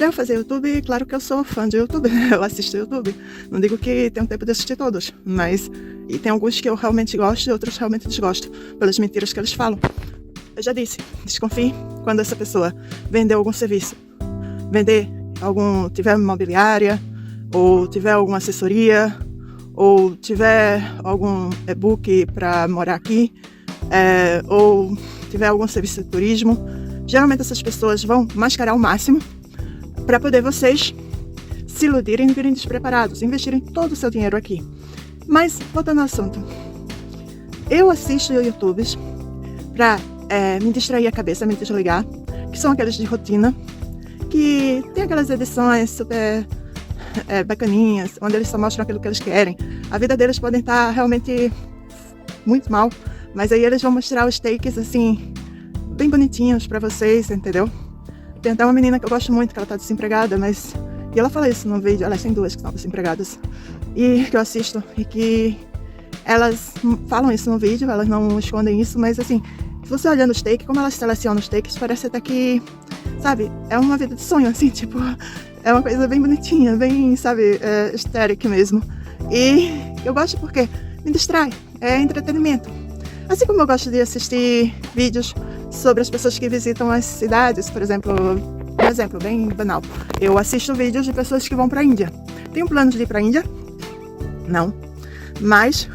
Para eu fazer YouTube, claro que eu sou fã de YouTube, eu assisto YouTube. Não digo que tenho tempo de assistir todos, mas e tem alguns que eu realmente gosto e outros realmente desgosto, pelas mentiras que eles falam. Eu já disse, desconfie quando essa pessoa vender algum serviço, tiver imobiliária, ou tiver alguma assessoria, ou tiver algum e-book para morar aqui, ou tiver algum serviço de turismo. Geralmente essas pessoas vão mascarar ao máximo para poder vocês se iludirem e virem despreparados, investirem todo o seu dinheiro aqui. Mas, voltando ao assunto, eu assisto YouTubes para me distrair a cabeça, me desligar, que são aqueles de rotina, que tem aquelas edições super bacaninhas, onde eles só mostram aquilo que eles querem. A vida deles podem estar realmente muito mal, mas aí eles vão mostrar os takes assim, bem bonitinhos pra vocês, entendeu? Tem até uma menina que eu gosto muito, que ela tá desempregada, e ela fala isso no vídeo, elas têm duas que estão desempregadas, e que eu assisto, e que elas falam isso no vídeo, elas não escondem isso, mas assim, se você olhando os takes, como elas selecionam os takes, parece até que, sabe, é uma vida de sonho, assim, tipo, é uma coisa bem bonitinha, bem, sabe, estética mesmo. E eu gosto porque me distrai, é entretenimento. Assim como eu gosto de assistir vídeos sobre as pessoas que visitam as cidades, por exemplo, um exemplo bem banal. Eu assisto vídeos de pessoas que vão para a Índia. Tenho planos de ir para a Índia? Não. Mas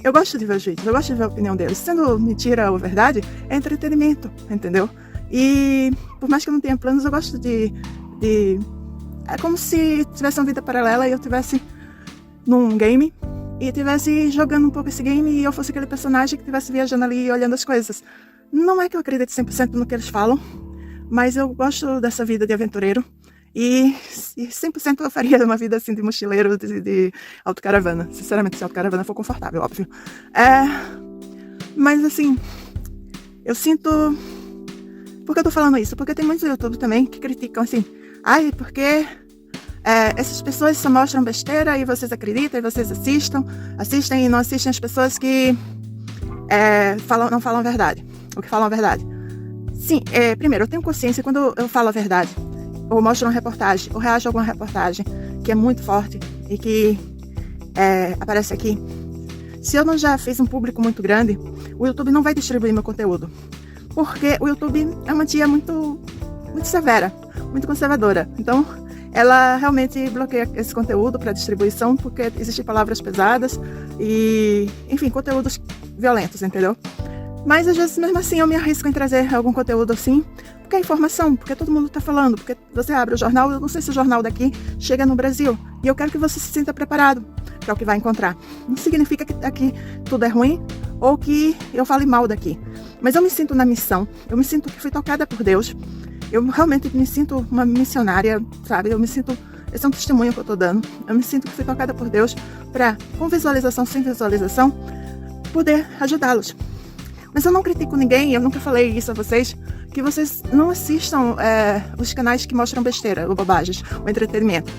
eu gosto de ver os vídeos, eu gosto de ver a opinião deles. Sendo mentira ou verdade, é entretenimento, entendeu? E por mais que eu não tenha planos, eu gosto de é como se tivesse uma vida paralela e eu tivesse num game e tivesse jogando um pouco esse game e eu fosse aquele personagem que estivesse viajando ali e olhando as coisas. Não é que eu acredite 100% no que eles falam, mas eu gosto dessa vida de aventureiro e 100% eu faria uma vida assim de mochileiro, de autocaravana. Sinceramente, se a autocaravana for confortável, óbvio. Mas assim, eu sinto... Por que eu tô falando isso? Porque tem muitos YouTube também que criticam assim, porque essas pessoas só mostram besteira e vocês acreditam e vocês assistem e não assistem as pessoas que não falam a verdade, ou que falam a verdade. Sim, primeiro, eu tenho consciência quando eu falo a verdade, ou mostro uma reportagem, ou reajo a alguma reportagem que é muito forte e que aparece aqui. Se eu não já fiz um público muito grande, o YouTube não vai distribuir meu conteúdo. Porque o YouTube é uma tia muito severa, muito conservadora. Então, ela realmente bloqueia esse conteúdo para distribuição, porque existem palavras pesadas e, enfim, conteúdos violentos, entendeu? Mas, às vezes, mesmo assim, eu me arrisco em trazer algum conteúdo assim, porque é informação, porque todo mundo está falando, porque você abre o jornal, eu não sei se o jornal daqui chega no Brasil, e eu quero que você se sinta preparado para o que vai encontrar. Não significa que aqui tudo é ruim, ou que eu fale mal daqui. Mas eu me sinto na missão, eu me sinto que fui tocada por Deus, eu realmente me sinto uma missionária, sabe? Esse é um testemunho que eu tô dando, eu me sinto que fui tocada por Deus para, com visualização, sem visualização, poder ajudá-los. Mas eu não critico ninguém, eu nunca falei isso a vocês, que vocês não assistam os canais que mostram besteira, ou bobagens, ou entretenimento.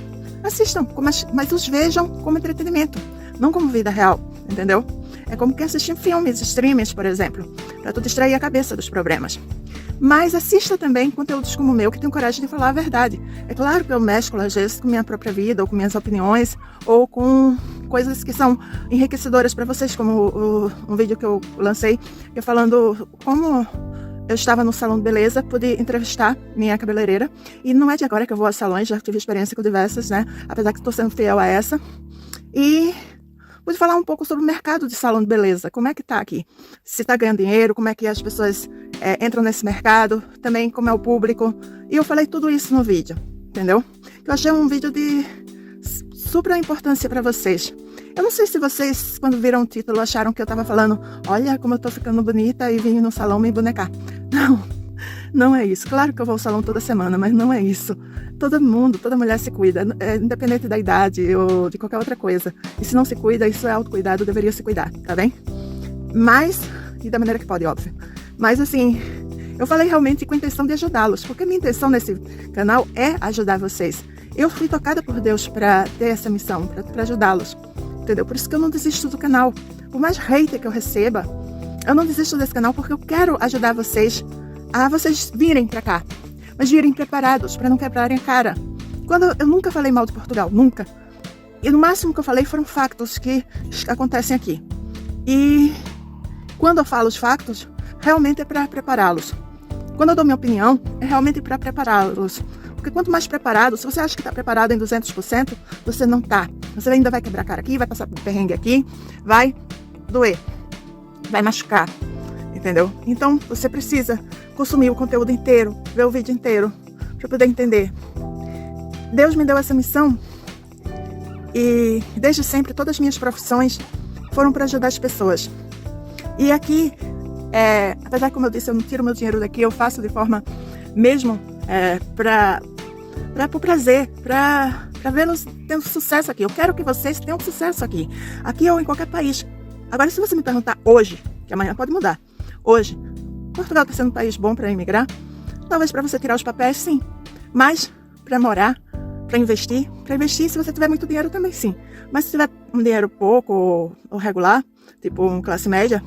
Assistam, mas os vejam como entretenimento, não como vida real, entendeu? É como que assistir filmes, streamers, por exemplo, para tu distrair a cabeça dos problemas. Mas assista também conteúdos como o meu, que tem coragem de falar a verdade. É claro que eu mesclo, às vezes, com minha própria vida, ou com minhas opiniões, ou com coisas que são enriquecedoras para vocês, como um vídeo que eu lancei, que é falando como eu estava no salão de beleza, pude entrevistar minha cabeleireira, e não é de agora que eu vou a salões, já tive experiência com diversas, né, apesar que estou sendo fiel a essa, e pude falar um pouco sobre o mercado de salão de beleza, como é que tá aqui, se tá ganhando dinheiro, como é que as pessoas entram nesse mercado, também como é o público, e eu falei tudo isso no vídeo, entendeu? Eu achei um vídeo de super importância para vocês. Eu não sei se vocês, quando viram o título, acharam que eu tava falando, olha como eu tô ficando bonita e vim no salão me bonecar. Não é isso. Claro que eu vou ao salão toda semana, mas não é isso. Todo mundo, toda mulher se cuida, independente da idade ou de qualquer outra coisa. E se não se cuida, isso é autocuidado, deveria se cuidar, tá bem? Mas, e da maneira que pode, óbvio. Mas assim, eu falei realmente com a intenção de ajudá-los, porque minha intenção nesse canal é ajudar vocês. Eu fui tocada por Deus para ter essa missão, para ajudá-los, entendeu? Por isso que eu não desisto do canal. Por mais hater que eu receba, eu não desisto desse canal porque eu quero ajudar vocês a vocês virem para cá. mas de irem preparados para não quebrarem a cara. Eu nunca falei mal de Portugal, nunca. E no máximo que eu falei foram factos que acontecem aqui. E quando eu falo os factos, realmente é para prepará-los. Quando eu dou minha opinião, é realmente para prepará-los. Porque quanto mais preparado, se você acha que está preparado em 200%, você não está. Você ainda vai quebrar a cara aqui, vai passar por perrengue aqui, vai doer, vai machucar, entendeu? Então, você precisa consumir o conteúdo inteiro, ver o vídeo inteiro, para poder entender. Deus me deu essa missão e desde sempre todas as minhas profissões foram para ajudar as pessoas. E aqui, apesar que, como eu disse, eu não tiro meu dinheiro daqui, eu faço de forma mesmo por prazer, para vê-los tendo sucesso aqui. Eu quero que vocês tenham sucesso aqui ou em qualquer país. Agora, se você me perguntar hoje, que amanhã pode mudar, hoje, Portugal está sendo um país bom para emigrar? Talvez para você tirar os papéis, sim. Mas para morar, para investir se você tiver muito dinheiro também, sim. Mas se tiver um dinheiro pouco ou regular, tipo um classe média,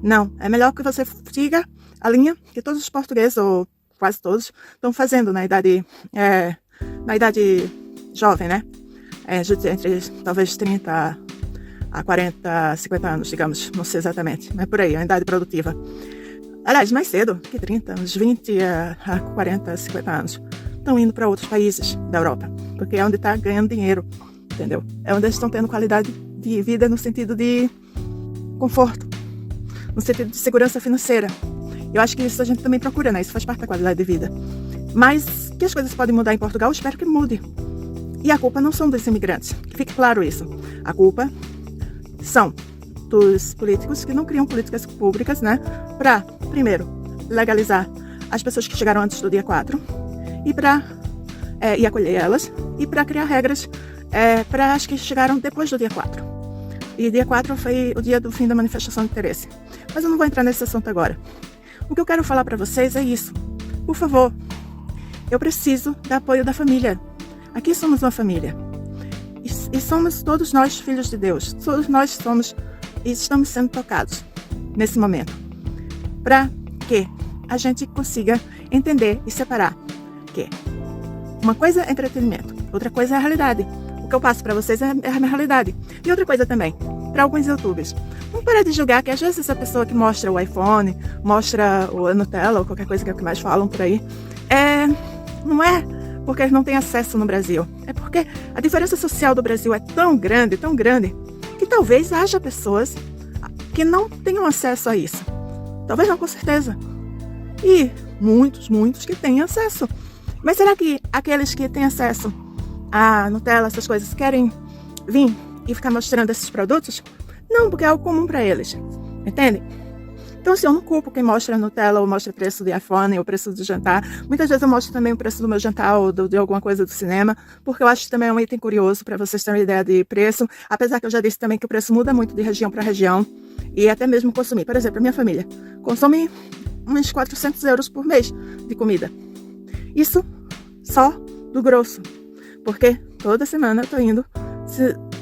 não. É melhor que você siga a linha que todos os portugueses, ou quase todos, estão fazendo na idade jovem, né? Entre talvez 30 a 40, 50 anos, digamos. Não sei exatamente, mas por aí, a idade produtiva. Aliás, mais cedo que 30, uns 20 a 40, 50 anos. Estão indo para outros países da Europa, porque é onde está ganhando dinheiro, entendeu? É onde eles estão tendo qualidade de vida no sentido de conforto, no sentido de segurança financeira. Eu acho que isso a gente também procura, né? Isso faz parte da qualidade de vida. Mas que as coisas podem mudar em Portugal, eu espero que mude. E a culpa não são dos imigrantes, que fique claro isso. A culpa são dos políticos que não criam políticas públicas, né? Para, primeiro, legalizar as pessoas que chegaram antes do dia 4 e acolher elas, e para criar regras para as que chegaram depois do dia 4. E dia 4 foi o dia do fim da manifestação de interesse. Mas eu não vou entrar nesse assunto agora. O que eu quero falar para vocês é isso. Por favor, eu preciso do apoio da família. Aqui somos uma família. E somos todos nós filhos de Deus. Todos nós somos e estamos sendo tocados nesse momento. Para que a gente consiga entender e separar que uma coisa é entretenimento, outra coisa é a realidade. O que eu passo para vocês é a minha realidade. E outra coisa também, para alguns youtubers, não para de julgar que às vezes essa pessoa que mostra o iPhone, mostra a Nutella ou qualquer coisa que é o que mais falam por aí, não é porque eles não têm acesso no Brasil. É porque a diferença social do Brasil é tão grande, que talvez haja pessoas que não tenham acesso a isso. Talvez não, com certeza. E muitos que têm acesso. Mas será que aqueles que têm acesso a Nutella, essas coisas, querem vir e ficar mostrando esses produtos? Não, porque é algo comum para eles. Entende? Então, assim, eu não culpo quem mostra Nutella ou mostra o preço de iPhone ou o preço do jantar. Muitas vezes eu mostro também o preço do meu jantar ou de alguma coisa do cinema, porque eu acho que também é um item curioso para vocês terem uma ideia de preço. Apesar que eu já disse também que o preço muda muito de região para região e até mesmo consumir. Por exemplo, a minha família consome uns 400 euros por mês de comida. Isso só do grosso, porque toda semana eu tô indo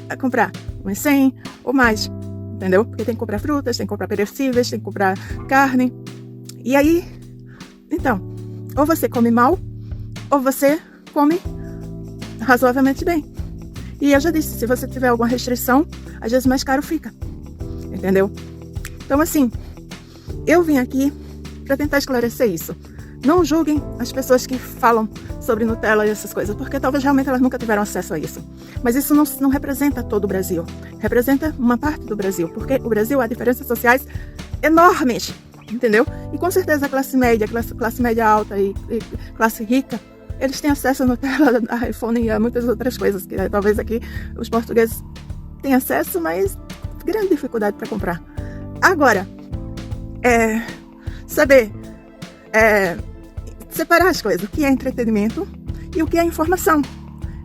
a comprar uns 100 ou mais, entendeu? Porque tem que comprar frutas, tem que comprar perecíveis, tem que comprar carne. E aí, então, ou você come mal, ou você come razoavelmente bem. E eu já disse, se você tiver alguma restrição, às vezes mais caro fica, entendeu? Então, assim, eu vim aqui para tentar esclarecer isso. Não julguem as pessoas que falam sobre Nutella e essas coisas, porque talvez realmente elas nunca tiveram acesso a isso. Mas isso não representa todo o Brasil. Representa uma parte do Brasil, porque o Brasil há diferenças sociais enormes, entendeu? E com certeza a classe média alta e classe rica, eles têm acesso a Nutella, a iPhone e a muitas outras coisas, que talvez aqui os portugueses tenham acesso, mas grande dificuldade para comprar. Agora, saber separar as coisas, o que é entretenimento e o que é informação,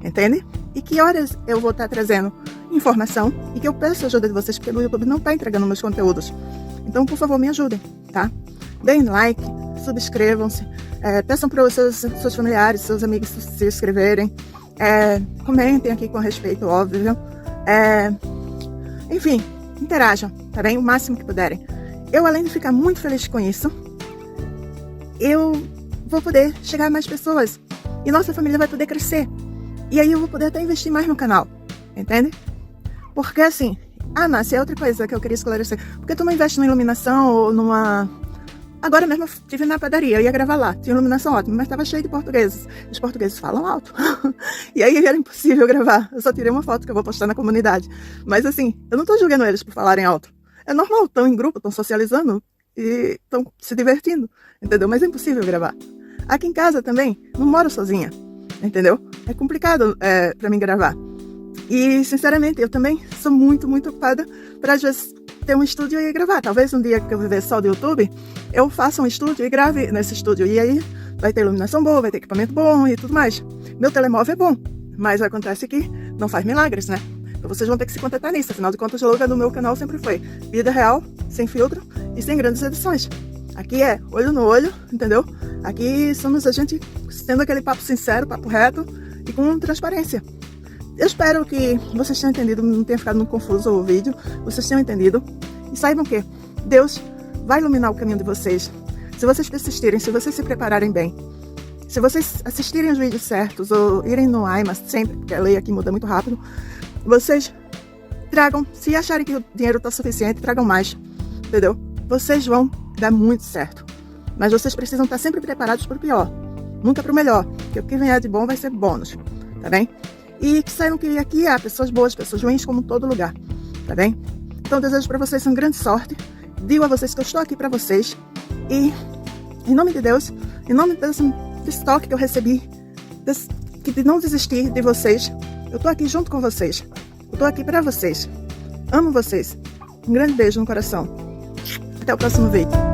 entende? E que horas eu vou estar trazendo informação e que eu peço a ajuda de vocês, porque o YouTube não está entregando meus conteúdos. Então, por favor, me ajudem, tá? Deem like, subscrevam-se, peçam para os seus familiares, seus amigos se inscreverem, comentem aqui com respeito, óbvio. Enfim, interajam, tá bem? O máximo que puderem. Eu, além de ficar muito feliz com isso, eu vou poder chegar a mais pessoas. E nossa família vai poder crescer. E aí eu vou poder até investir mais no canal. Entende? Porque assim... Nácia, é outra coisa que eu queria esclarecer. Por que tu não investe numa iluminação ou numa... Agora mesmo eu estive na padaria, eu ia gravar lá. Tinha iluminação ótima, mas estava cheio de portugueses. Os portugueses falam alto. E aí era impossível gravar. Eu só tirei uma foto que eu vou postar na comunidade. Mas assim, eu não estou julgando eles por falarem alto. É normal, estão em grupo, estão socializando e estão se divertindo, entendeu? Mas é impossível gravar. Aqui em casa também, não moro sozinha, entendeu? É complicado para mim gravar. E, sinceramente, eu também sou muito, muito ocupada para, às vezes, ter um estúdio e gravar. Talvez um dia que eu viver só do YouTube, eu faça um estúdio e grave nesse estúdio. E aí vai ter iluminação boa, vai ter equipamento bom e tudo mais. Meu telemóvel é bom, mas acontece que não faz milagres, né? Então vocês vão ter que se contentar nisso. Afinal de contas, o slogan do meu canal sempre foi vida real, sem filtro e sem grandes edições. Aqui é olho no olho, entendeu? Aqui somos a gente tendo aquele papo sincero, papo reto e com transparência. Eu espero que vocês tenham entendido, não tenha ficado muito confuso o vídeo, vocês tenham entendido. E saibam que Deus vai iluminar o caminho de vocês. Se vocês persistirem, se vocês se prepararem bem, se vocês assistirem os vídeos certos ou irem no IMAS sempre, porque a lei aqui muda muito rápido, vocês tragam, se acharem que o dinheiro está suficiente, tragam mais, entendeu? Vocês vão dar muito certo. Mas vocês precisam estar sempre preparados para o pior, nunca para o melhor, porque o que vier de bom vai ser bônus, tá bem? E que saibam que aqui há pessoas boas, pessoas ruins, como em todo lugar, tá bem? Então, desejo para vocês uma grande sorte. Digo a vocês que eu estou aqui para vocês. E, em nome de Deus, em nome desse toque que eu recebi, de não desistir de vocês, eu estou aqui junto com vocês. Eu estou aqui para vocês. Amo vocês. Um grande beijo no coração. Até o próximo vídeo.